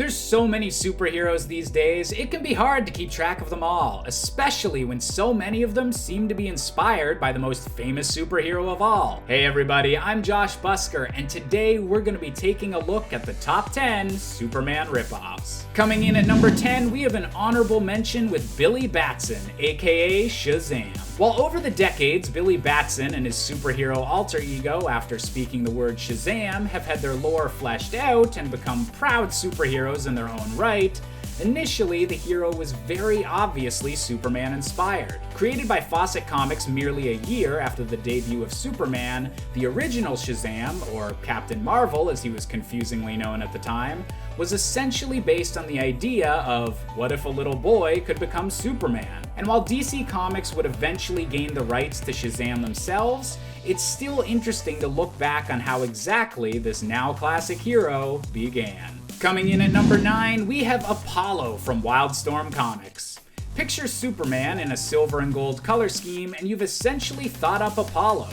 There's so many superheroes these days, it can be hard to keep track of them all, especially when so many of them seem to be inspired by the most famous superhero of all. Hey everybody, I'm Josh Busker, and today we're going to be taking a look at the top 10 Superman ripoffs. Coming in at number 10, we have an honorable mention with Billy Batson, aka Shazam. While over the decades, Billy Batson and his superhero alter ego, after speaking the word Shazam, have had their lore fleshed out and become proud superheroes in their own right, initially the hero was very obviously Superman inspired. Created by Fawcett Comics merely a year after the debut of Superman, the original Shazam, or Captain Marvel as he was confusingly known at the time, was essentially based on the idea of what if a little boy could become Superman. And while DC Comics would eventually gain the rights to Shazam themselves, it's still interesting to look back on how exactly this now classic hero began. Coming in at number 9, we have Apollo from Wildstorm Comics. Picture Superman in a silver and gold color scheme and you've essentially thought up Apollo.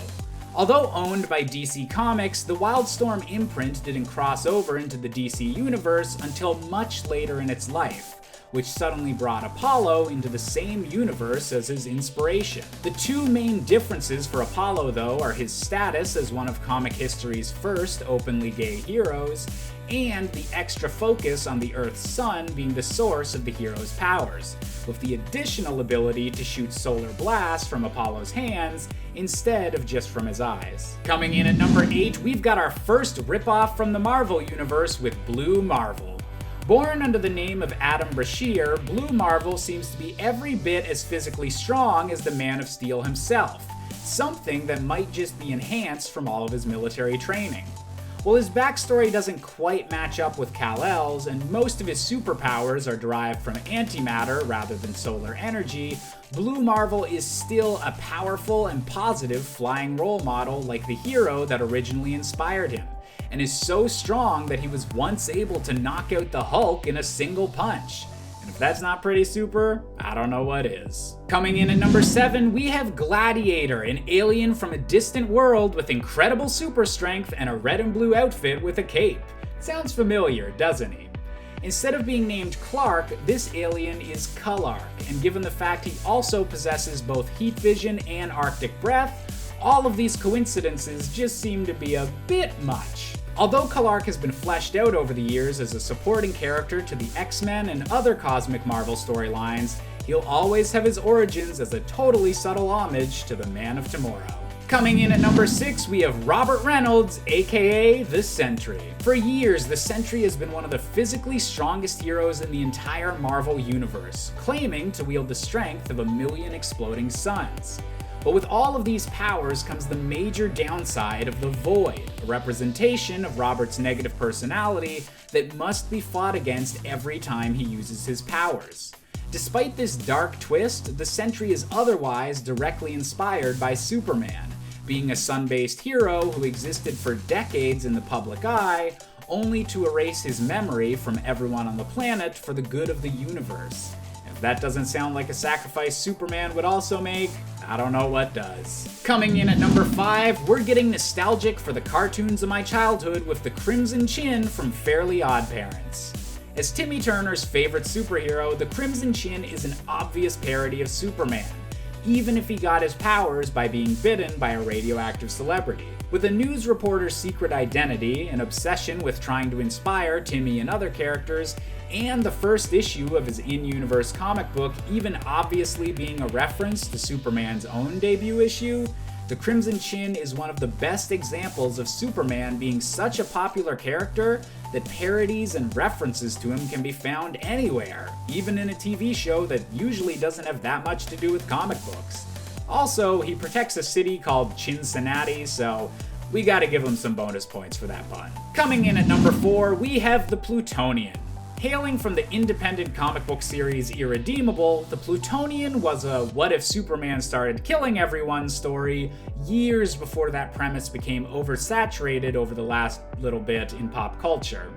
Although owned by DC Comics, the Wildstorm imprint didn't cross over into the DC universe until much later in its life, which suddenly brought Apollo into the same universe as his inspiration. The two main differences for Apollo, though, are his status as one of comic history's first openly gay heroes, and the extra focus on the Earth's sun being the source of the hero's powers, with the additional ability to shoot solar blasts from Apollo's hands instead of just from his eyes. Coming in at number 8, we've got our first ripoff from the Marvel Universe with Blue Marvel. Born under the name of Adam Brashear, Blue Marvel seems to be every bit as physically strong as the Man of Steel himself, something that might just be enhanced from all of his military training. While his backstory doesn't quite match up with Kal-El's, and most of his superpowers are derived from antimatter rather than solar energy, Blue Marvel is still a powerful and positive flying role model like the hero that originally inspired him, and is so strong that he was once able to knock out the Hulk in a single punch. And if that's not pretty super, I don't know what is. Coming in at number 7, we have Gladiator, an alien from a distant world with incredible super strength and a red and blue outfit with a cape. Sounds familiar, doesn't he? Instead of being named Clark, this alien is Kalark, and given the fact he also possesses both heat vision and Arctic breath, all of these coincidences just seem to be a bit much. Although Kalark has been fleshed out over the years as a supporting character to the X-Men and other cosmic Marvel storylines, he'll always have his origins as a totally subtle homage to the Man of Tomorrow. Coming in at number 6, we have Robert Reynolds, aka the Sentry. For years, the Sentry has been one of the physically strongest heroes in the entire Marvel universe, claiming to wield the strength of 1,000,000 exploding suns. But with all of these powers comes the major downside of the Void, a representation of Robert's negative personality that must be fought against every time he uses his powers. Despite this dark twist, the Sentry is otherwise directly inspired by Superman, being a sun-based hero who existed for decades in the public eye, only to erase his memory from everyone on the planet for the good of the universe. If that doesn't sound like a sacrifice Superman would also make, I don't know what does. Coming in at number 5, we're getting nostalgic for the cartoons of my childhood with the Crimson Chin from Fairly Odd Parents. As Timmy Turner's favorite superhero, the Crimson Chin is an obvious parody of Superman, even if he got his powers by being bitten by a radioactive celebrity. With a news reporter's secret identity, an obsession with trying to inspire Timmy and other characters, and the first issue of his in-universe comic book even obviously being a reference to Superman's own debut issue, the Crimson Chin is one of the best examples of Superman being such a popular character that parodies and references to him can be found anywhere, even in a TV show that usually doesn't have that much to do with comic books. Also, he protects a city called Cincinnati, so we gotta give him some bonus points for that pun. Coming in at number 4, we have the Plutonian. Hailing from the independent comic book series Irredeemable, the Plutonian was a what if Superman started killing everyone story years before that premise became oversaturated over the last little bit in pop culture.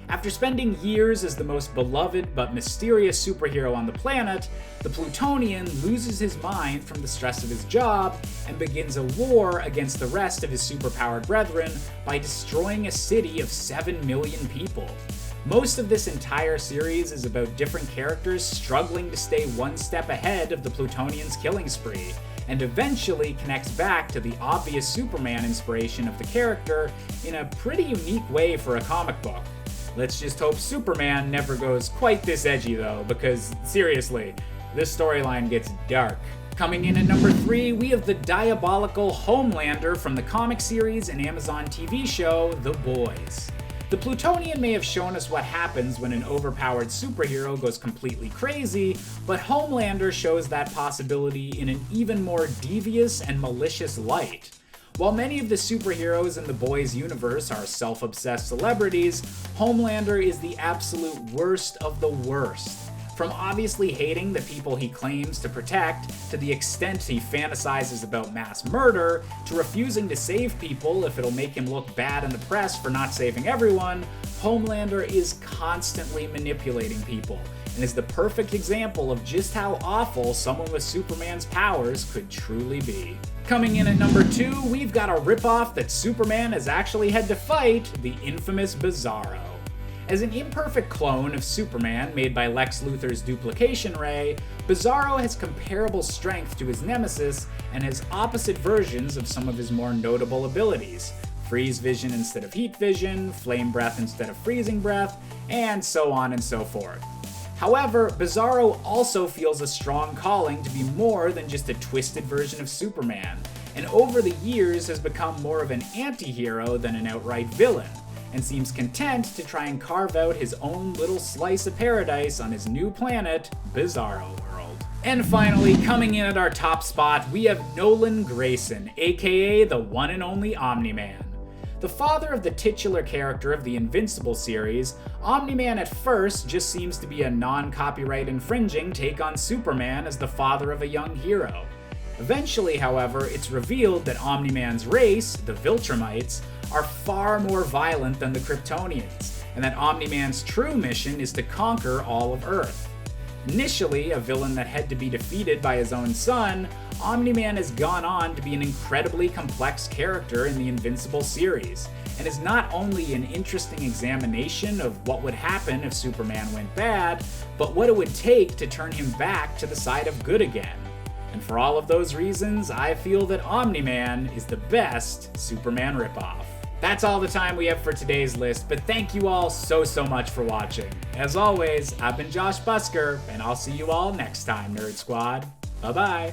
After spending years as the most beloved but mysterious superhero on the planet, the Plutonian loses his mind from the stress of his job and begins a war against the rest of his superpowered brethren by destroying a city of 7 million people. Most of this entire series is about different characters struggling to stay one step ahead of the Plutonians' killing spree, and eventually connects back to the obvious Superman inspiration of the character in a pretty unique way for a comic book. Let's just hope Superman never goes quite this edgy though, because seriously, this storyline gets dark. Coming in at number 3, we have the diabolical Homelander from the comic series and Amazon TV show, The Boys. The Plutonian may have shown us what happens when an overpowered superhero goes completely crazy, but Homelander shows that possibility in an even more devious and malicious light. While many of the superheroes in the Boys universe are self-obsessed celebrities, Homelander is the absolute worst of the worst. From obviously hating the people he claims to protect, to the extent he fantasizes about mass murder, to refusing to save people if it'll make him look bad in the press for not saving everyone, Homelander is constantly manipulating people, and is the perfect example of just how awful someone with Superman's powers could truly be. Coming in at number 2, we've got a ripoff that Superman has actually had to fight, the infamous Bizarro. As an imperfect clone of Superman made by Lex Luthor's duplication ray, Bizarro has comparable strength to his nemesis and has opposite versions of some of his more notable abilities: freeze vision instead of heat vision, flame breath instead of freezing breath, and so on and so forth. However, Bizarro also feels a strong calling to be more than just a twisted version of Superman, and over the years has become more of an anti-hero than an outright villain, and seems content to try and carve out his own little slice of paradise on his new planet, Bizarro World. And finally, coming in at our top spot, we have Nolan Grayson, aka the one and only Omni Man. The father of the titular character of the Invincible series, Omni Man at first just seems to be a non-copyright infringing take on Superman as the father of a young hero. Eventually, however, it's revealed that Omni Man's race, the Viltrumites, are far more violent than the Kryptonians, and that Omni Man's true mission is to conquer all of Earth. Initially a villain that had to be defeated by his own son, Omni Man has gone on to be an incredibly complex character in the Invincible series, and is not only an interesting examination of what would happen if Superman went bad, but what it would take to turn him back to the side of good again. And for all of those reasons, I feel that Omni Man is the best Superman ripoff. That's all the time we have for today's list, but thank you all so much for watching. As always, I've been Josh Busker, and I'll see you all next time, Nerd Squad. Bye-bye.